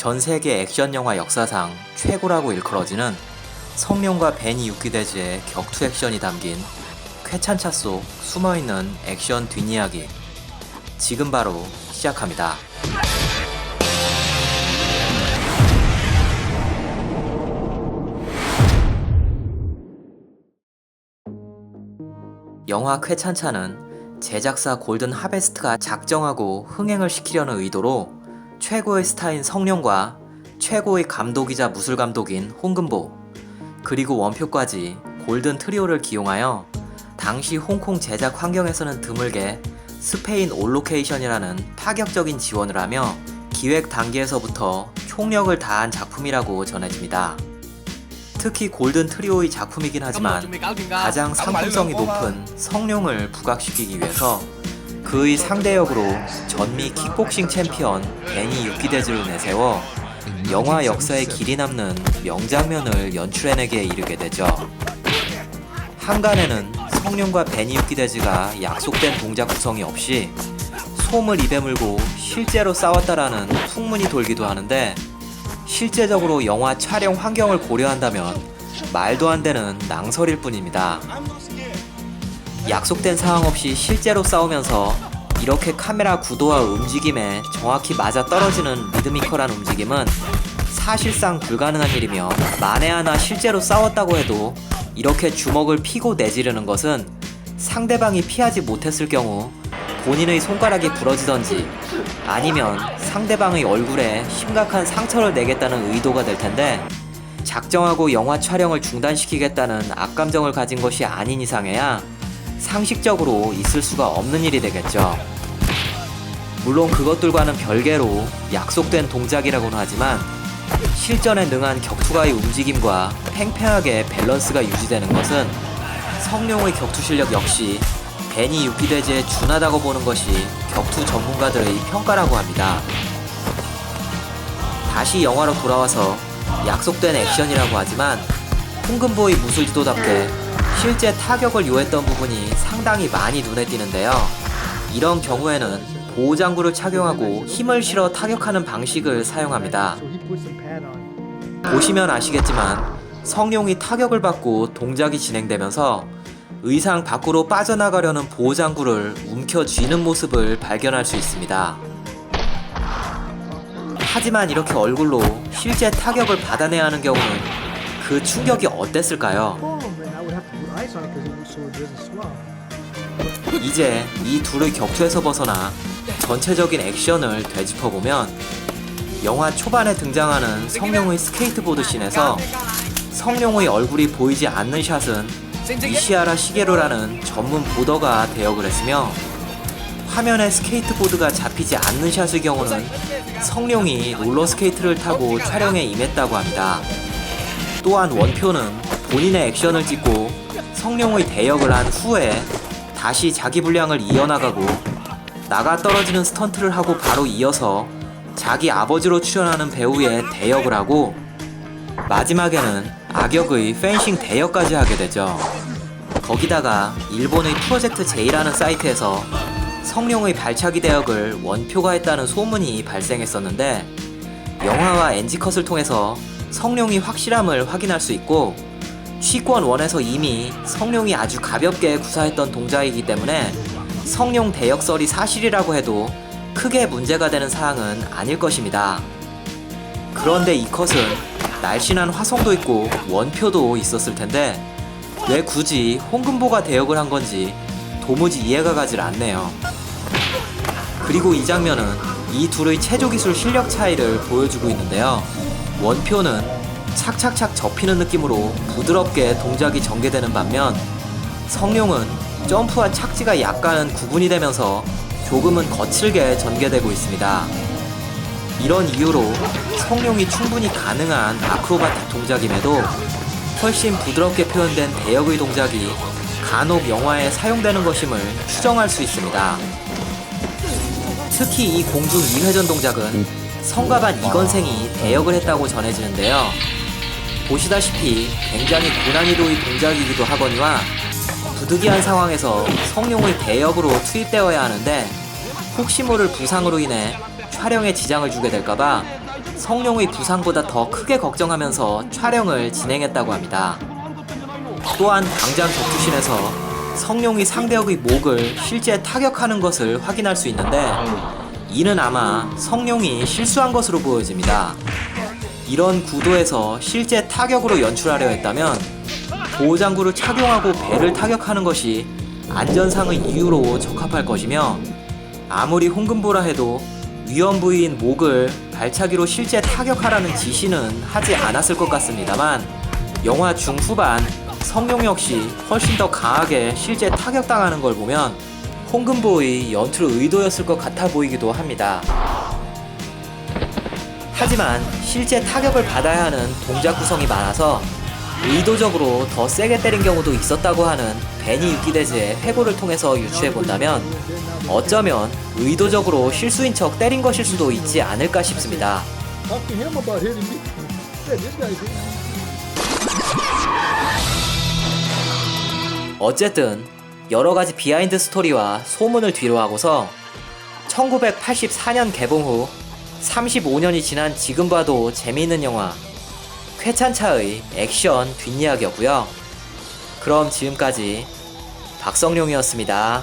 전 세계 액션 영화 역사상 최고라고 일컬어지는 성룡과 베니 유키데즈의 격투 액션이 담긴 쾌찬차 속 숨어있는 액션 뒷이야기, 지금 바로 시작합니다. 영화 쾌찬차는 제작사 골든 하베스트가 작정하고 흥행을 시키려는 의도로 최고의 스타인 성룡과 최고의 감독이자 무술감독인 홍금보, 그리고 원표까지 골든 트리오를 기용하여 당시 홍콩 제작 환경에서는 드물게 스페인 올로케이션이라는 파격적인 지원을 하며 기획 단계에서부터 총력을 다한 작품이라고 전해집니다. 특히 골든 트리오의 작품이긴 하지만 가장 상품성이 높은 성룡을 부각시키기 위해서 그의 상대역으로 전미 킥복싱 챔피언 베니 유키데즈를 내세워 영화 역사에 길이 남는 명장면을 연출해내게 이르게 되죠. 한간에는 성룡과 베니 유키데즈가 약속된 동작 구성이 없이 솜을 입에 물고 실제로 싸웠다라는 풍문이 돌기도 하는데, 실제적으로 영화 촬영 환경을 고려한다면 말도 안 되는 낭설일 뿐입니다. 약속된 상황 없이 실제로 싸우면서 이렇게 카메라 구도와 움직임에 정확히 맞아떨어지는 리드미컬한 움직임은 사실상 불가능한 일이며, 만에 하나 실제로 싸웠다고 해도 이렇게 주먹을 피고 내지르는 것은 상대방이 피하지 못했을 경우 본인의 손가락이 부러지던지 아니면 상대방의 얼굴에 심각한 상처를 내겠다는 의도가 될 텐데, 작정하고 영화 촬영을 중단시키겠다는 악감정을 가진 것이 아닌 이상해야 상식적으로 있을 수가 없는 일이 되겠죠. 물론 그것들과는 별개로 약속된 동작이라고는 하지만 실전에 능한 격투가의 움직임과 팽팽하게 밸런스가 유지되는 것은 성룡의 격투 실력 역시 베니 유키데즈에 준하다고 보는 것이 격투 전문가들의 평가라고 합니다. 다시 영화로 돌아와서 약속된 액션이라고 하지만 홍금보의 무술지도답게 실제 타격을 요했던 부분이 상당히 많이 눈에 띄는데요. 이런 경우에는 보호장구를 착용하고 힘을 실어 타격하는 방식을 사용합니다. 보시면 아시겠지만 성룡이 타격을 받고 동작이 진행되면서 의상 밖으로 빠져나가려는 보호장구를 움켜쥐는 모습을 발견할 수 있습니다. 하지만 이렇게 얼굴로 실제 타격을 받아내야 하는 경우는 그 충격이 어땠을까요? 이제 이 둘의 격투에서 벗어나 전체적인 액션을 되짚어보면, 영화 초반에 등장하는 성룡의 스케이트보드 씬에서 성룡의 얼굴이 보이지 않는 샷은 이시하라 시게루라는 전문 보더가 대역을 했으며, 화면에 스케이트보드가 잡히지 않는 샷의 경우는 성룡이 롤러스케이트를 타고 촬영에 임했다고 합니다. 또한 원표는 본인의 액션을 찍고 성룡의 대역을 한 후에 다시 자기 분량을 이어나가고 나가 떨어지는 스턴트를 하고 바로 이어서 자기 아버지로 출연하는 배우의 대역을 하고 마지막에는 악역의 펜싱 대역까지 하게 되죠. 거기다가 일본의 프로젝트 J라는 사이트에서 성룡의 발차기 대역을 원표가 했다는 소문이 발생했었는데, 영화와 NG컷을 통해서 성룡이 확실함을 확인할 수 있고, 취권 1에서 이미 성룡이 아주 가볍게 구사했던 동작이기 때문에 성룡 대역설이 사실이라고 해도 크게 문제가 되는 사항은 아닐 것입니다. 그런데 이 컷은 날씬한 화성도 있고 원표도 있었을 텐데 왜 굳이 홍금보가 대역을 한 건지 도무지 이해가 가질 않네요. 그리고 이 장면은 이 둘의 체조기술 실력 차이를 보여주고 있는데요. 원표는 착착착 접히는 느낌으로 부드럽게 동작이 전개되는 반면, 성룡은 점프와 착지가 약간은 구분이 되면서 조금은 거칠게 전개되고 있습니다. 이런 이유로 성룡이 충분히 가능한 아크로바틱 동작임에도 훨씬 부드럽게 표현된 대역의 동작이 간혹 영화에 사용되는 것임을 추정할 수 있습니다. 특히 이 공중 2회전 동작은 성가반 이건생이 대역을 했다고 전해지는데요. 보시다시피 굉장히 고난이도의 동작이기도 하거니와 부득이한 상황에서 성룡의 대역으로 투입되어야 하는데 혹시 모를 부상으로 인해 촬영에 지장을 주게 될까봐 성룡의 부상보다 더 크게 걱정하면서 촬영을 진행했다고 합니다. 또한 당장 격투신에서 성룡이 상대역의 목을 실제 타격하는 것을 확인할 수 있는데 이는 아마 성룡이 실수한 것으로 보여집니다. 이런 구도에서 실제 타격으로 연출하려 했다면 보호장구를 착용하고 배를 타격하는 것이 안전상의 이유로 적합할 것이며 아무리 홍금보라 해도 위험 부위인 목을 발차기로 실제 타격하라는 지시는 하지 않았을 것 같습니다만 영화 중후반 성룡 역시 훨씬 더 강하게 실제 타격당하는 걸 보면 홍금보의 연출 의도였을 것 같아 보이기도 합니다. 하지만 실제 타격을 받아야 하는 동작 구성이 많아서 의도적으로 더 세게 때린 경우도 있었다고 하는 베니 유키데즈의 회고를 통해서 유추해본다면 어쩌면 의도적으로 실수인 척 때린 것일 수도 있지 않을까 싶습니다. 어쨌든 여러가지 비하인드 스토리와 소문을 뒤로하고서 1984년 개봉 후 35년이 지난 지금 봐도 재미있는 영화 쾌찬차의 액션 뒷이야기였고요. 그럼 지금까지 박성룡이었습니다.